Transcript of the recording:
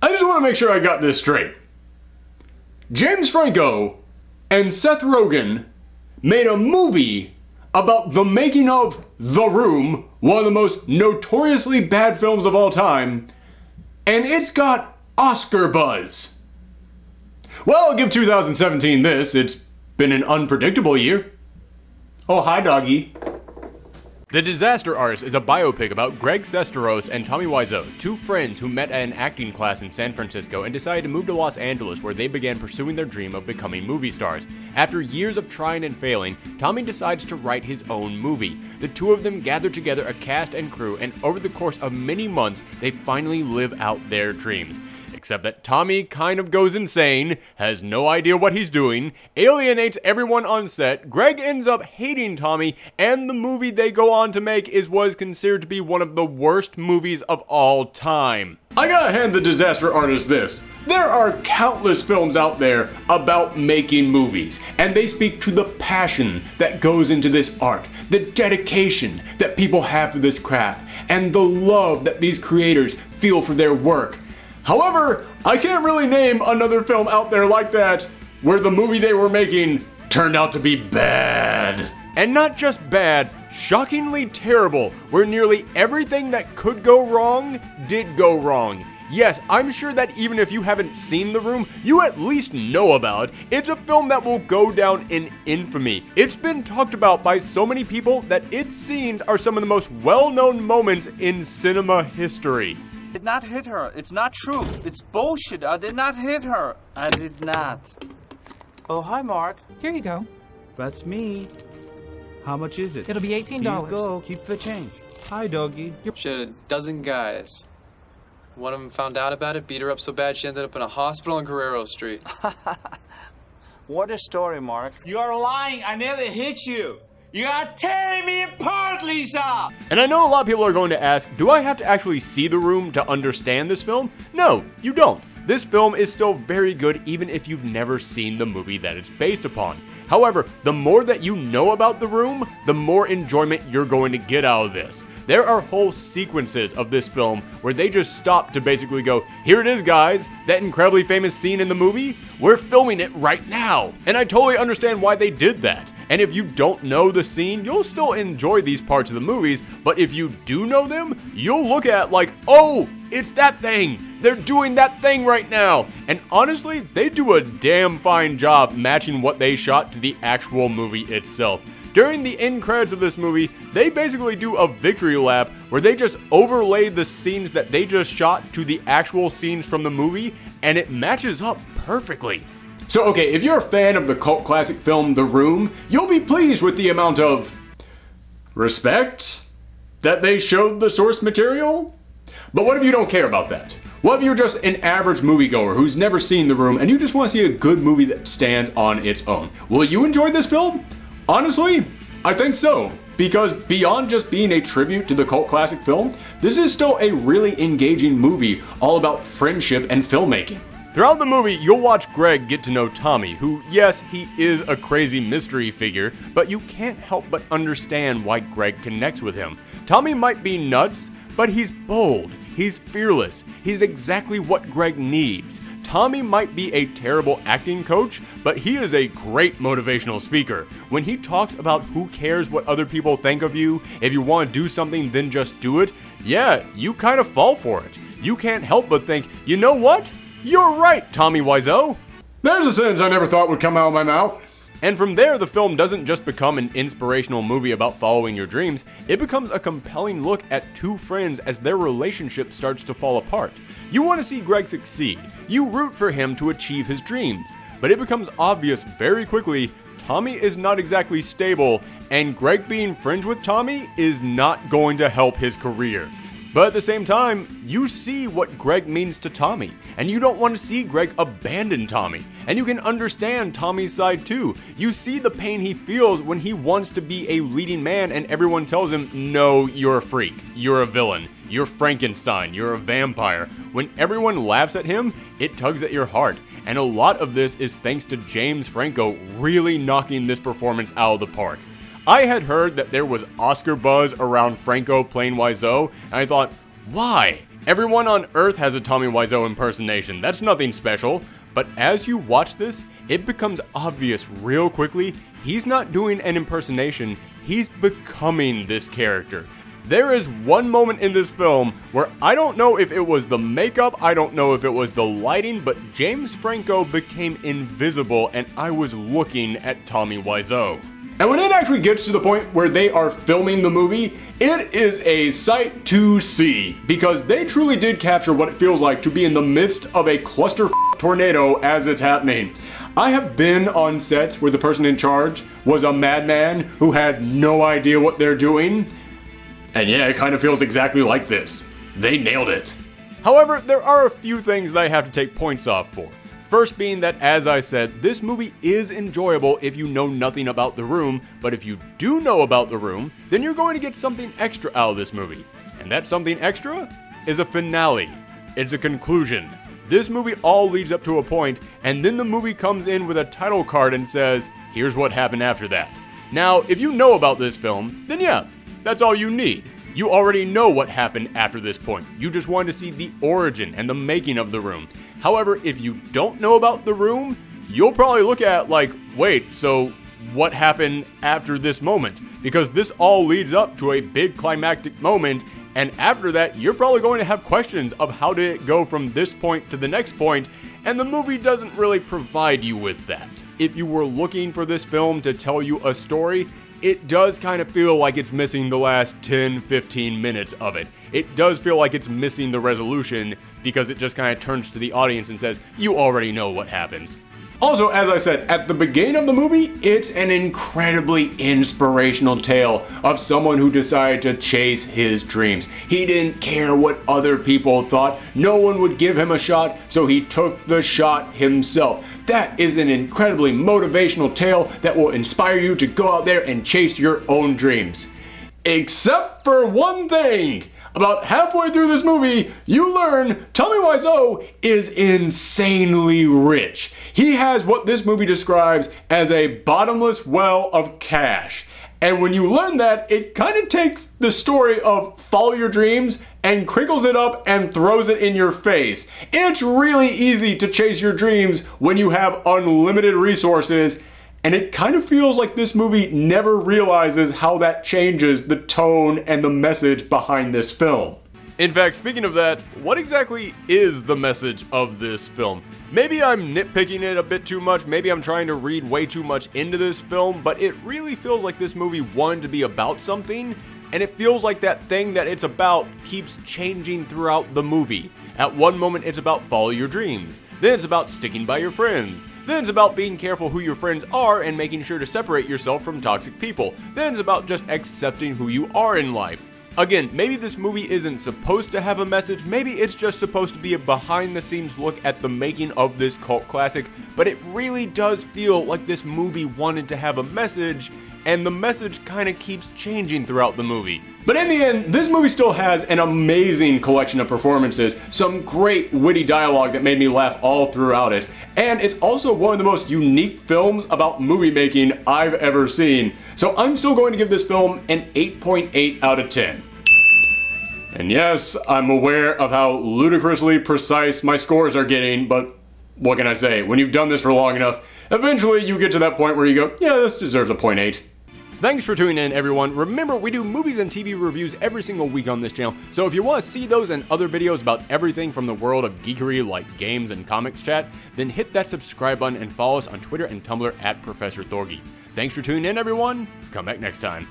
I just want to make sure I got this straight. James Franco and Seth Rogen made a movie about the making of The Room, one of the most notoriously bad films of all time, and it's got Oscar buzz. Well, I'll give 2017 this. It's been an unpredictable year. Oh, hi, doggy. The Disaster Artist is a biopic about Greg Sestero and Tommy Wiseau, two friends who met at an acting class in San Francisco and decided to move to Los Angeles, where they began pursuing their dream of becoming movie stars. After years of trying and failing, Tommy decides to write his own movie. The two of them gather together a cast and crew, and over the course of many months, they finally live out their dreams. Except that Tommy kind of goes insane, has no idea what he's doing, alienates everyone on set, Greg ends up hating Tommy, and the movie they go on to make was considered to be one of the worst movies of all time. I gotta hand the Disaster Artist this. There are countless films out there about making movies, and they speak to the passion that goes into this art, the dedication that people have for this craft, and the love that these creators feel for their work. However, I can't really name another film out there like that where the movie they were making turned out to be bad. And not just bad, shockingly terrible, where nearly everything that could go wrong did go wrong. Yes, I'm sure that even if you haven't seen The Room, you at least know about it. It's a film that will go down in infamy. It's been talked about by so many people that its scenes are some of the most well-known moments in cinema history. I did not hit her. It's not true. It's bullshit. I did not hit her. I did not. Oh, hi, Mark. Here you go. That's me. How much is it? It'll be $18. Here you go. Keep the change. Hi, doggy. She had a dozen guys. One of them found out about it, beat her up so bad she ended up in a hospital on Guerrero Street. What a story, Mark. You're lying. I never hit you. You are tearing me apart, Lisa! And I know a lot of people are going to ask, do I have to actually see The Room to understand this film? No, you don't. This film is still very good even if you've never seen the movie that it's based upon. However, the more that you know about The Room, the more enjoyment you're going to get out of this. There are whole sequences of this film where they just stop to basically go, here it is guys, that incredibly famous scene in the movie, we're filming it right now. And I totally understand why they did that. And if you don't know the scene, you'll still enjoy these parts of the movies, but if you do know them, you'll look at it like, oh, it's that thing. They're doing that thing right now. And honestly, they do a damn fine job matching what they shot to the actual movie itself. During the end credits of this movie, they basically do a victory lap where they just overlay the scenes that they just shot to the actual scenes from the movie, and it matches up perfectly. So okay, if you're a fan of the cult classic film The Room, you'll be pleased with the amount of respect that they showed the source material. But what if you don't care about that? What if you're just an average moviegoer who's never seen The Room and you just want to see a good movie that stands on its own? Will you enjoy this film? Honestly, I think so. Because beyond just being a tribute to the cult classic film, this is still a really engaging movie all about friendship and filmmaking. Throughout the movie, you'll watch Greg get to know Tommy, who, yes, he is a crazy mystery figure, but you can't help but understand why Greg connects with him. Tommy might be nuts, but he's bold, he's fearless, he's exactly what Greg needs. Tommy might be a terrible acting coach, but he is a great motivational speaker. When he talks about who cares what other people think of you, if you want to do something, then just do it, yeah, you kind of fall for it. You can't help but think, you know what? You're right, Tommy Wiseau. There's a sentence I never thought would come out of my mouth. And from there, the film doesn't just become an inspirational movie about following your dreams, it becomes a compelling look at two friends as their relationship starts to fall apart. You want to see Greg succeed, you root for him to achieve his dreams, but it becomes obvious very quickly Tommy is not exactly stable, and Greg being friends with Tommy is not going to help his career. But at the same time, you see what Greg means to Tommy, and you don't want to see Greg abandon Tommy. And you can understand Tommy's side too. You see the pain he feels when he wants to be a leading man and everyone tells him, no, you're a freak, you're a villain, you're Frankenstein, you're a vampire. When everyone laughs at him, it tugs at your heart. And a lot of this is thanks to James Franco really knocking this performance out of the park. I had heard that there was Oscar buzz around Franco playing Wiseau, and I thought, why? Everyone on Earth has a Tommy Wiseau impersonation, that's nothing special. But as you watch this, it becomes obvious real quickly, he's not doing an impersonation, he's becoming this character. There is one moment in this film where I don't know if it was the makeup, I don't know if it was the lighting, but James Franco became invisible and I was looking at Tommy Wiseau. And when it actually gets to the point where they are filming the movie, it is a sight to see, because they truly did capture what it feels like to be in the midst of a cluster tornado as it's happening. I have been on sets where the person in charge was a madman who had no idea what they're doing. And yeah, it kind of feels exactly like this. They nailed it. However, there are a few things that I have to take points off for. First being that, as I said, this movie is enjoyable if you know nothing about The Room, but if you do know about The Room, then you're going to get something extra out of this movie. And that something extra is a finale. It's a conclusion. This movie all leads up to a point, and then the movie comes in with a title card and says, here's what happened after that. Now, if you know about this film, then yeah, that's all you need. You already know what happened after this point. You just wanted to see the origin and the making of The Room. However, if you don't know about The Room, you'll probably look at like, wait, so what happened after this moment? Because this all leads up to a big climactic moment, and after that, you're probably going to have questions of how did it go from this point to the next point, and the movie doesn't really provide you with that. If you were looking for this film to tell you a story, it does kind of feel like it's missing the last 10-15 minutes of it. It does feel like it's missing the resolution because it just kind of turns to the audience and says, you already know what happens. Also, as I said, at the beginning of the movie, it's an incredibly inspirational tale of someone who decided to chase his dreams. He didn't care what other people thought. No one would give him a shot, so he took the shot himself. That is an incredibly motivational tale that will inspire you to go out there and chase your own dreams. Except for one thing. About halfway through this movie, you learn Tommy Wiseau is insanely rich. He has what this movie describes as a bottomless well of cash. And when you learn that, it kind of takes the story of follow your dreams and crinkles it up and throws it in your face. It's really easy to chase your dreams when you have unlimited resources, and it kind of feels like this movie never realizes how that changes the tone and the message behind this film. In fact, speaking of that, what exactly is the message of this film? Maybe I'm nitpicking it a bit too much, maybe I'm trying to read way too much into this film, but it really feels like this movie wanted to be about something, and it feels like that thing that it's about keeps changing throughout the movie. At one moment it's about follow your dreams, then it's about sticking by your friends, then it's about being careful who your friends are and making sure to separate yourself from toxic people, then it's about just accepting who you are in life. Again, maybe this movie isn't supposed to have a message, maybe it's just supposed to be a behind-the-scenes look at the making of this cult classic, but it really does feel like this movie wanted to have a message, and the message kind of keeps changing throughout the movie. But in the end, this movie still has an amazing collection of performances, some great witty dialogue that made me laugh all throughout it, and it's also one of the most unique films about movie making I've ever seen. So I'm still going to give this film an 8.8 out of 10. And yes, I'm aware of how ludicrously precise my scores are getting, but what can I say? When you've done this for long enough, eventually you get to that point where you go, yeah, this deserves a 0.8. Thanks for tuning in, everyone. Remember, we do movies and TV reviews every single week on this channel, so if you want to see those and other videos about everything from the world of geekery like games and comics chat, then hit that subscribe button and follow us on Twitter and Tumblr at Professor Thorgi. Thanks for tuning in, everyone. Come back next time.